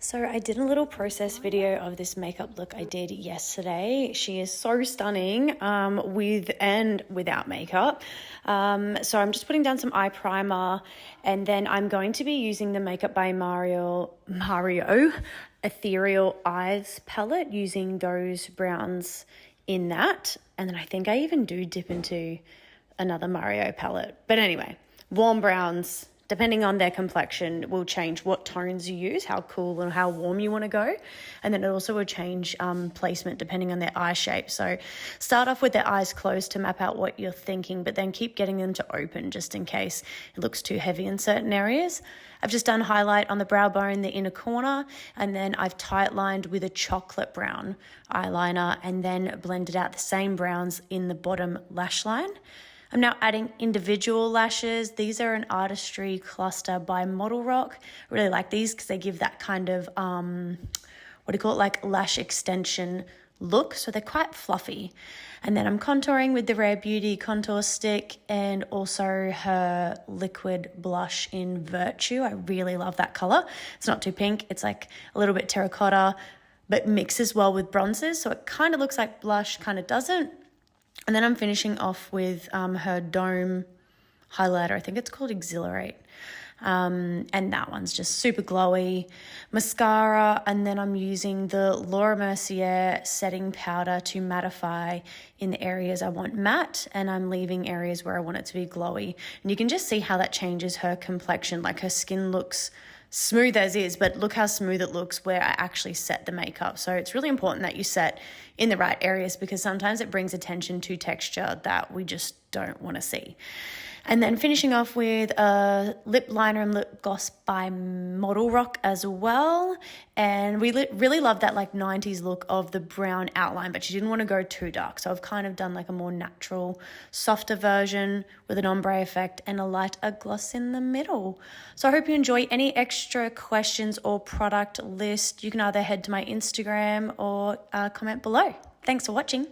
So I did a little process video of this makeup look I did yesterday. She is so stunning with and without makeup. So I'm just putting down some eye primer, and then I'm going to be using the Makeup by Mario Ethereal Eyes palette, using those browns in that. And then I think I even do dip into another Mario palette. But anyway, warm browns, depending on their complexion, will change what tones you use, how cool and how warm you want to go. And then it also will change placement depending on their eye shape. So start off with their eyes closed to map out what you're thinking, but then keep getting them to open just in case it looks too heavy in certain areas. I've just done highlight on the brow bone, the inner corner, and then I've tight lined with a chocolate brown eyeliner and then blended out the same browns in the bottom lash line. I'm now adding individual lashes. These are an Artistry Cluster by Model Rock. I really like these because they give that kind of, like lash extension look. So they're quite fluffy. And then I'm contouring with the Rare Beauty contour stick and also her liquid blush in Virtue. I really love that color. It's not too pink. It's like a little bit terracotta, but mixes well with bronzes. So it kind of looks like blush, kind of doesn't. And then I'm finishing off with her Dome highlighter. I think it's called Exhilarate. And that one's just super glowy. Mascara, and then I'm using the Laura Mercier setting powder to mattify in the areas I want matte, and I'm leaving areas where I want it to be glowy. And you can just see how that changes her complexion. Like, her skin looks smooth as is, but look how smooth it looks where I actually set the makeup. So it's really important that you set in the right areas, because sometimes it brings attention to texture that we just don't want to see. And then finishing off with a lip liner and lip gloss by Model Rock as well. And we really love that like 90s look of the brown outline, but she didn't want to go too dark. So I've kind of done like a more natural, softer version with an ombre effect and a lighter gloss in the middle. So I hope you enjoy. Any extra questions or product list, you can either head to my Instagram or comment below. Thanks for watching.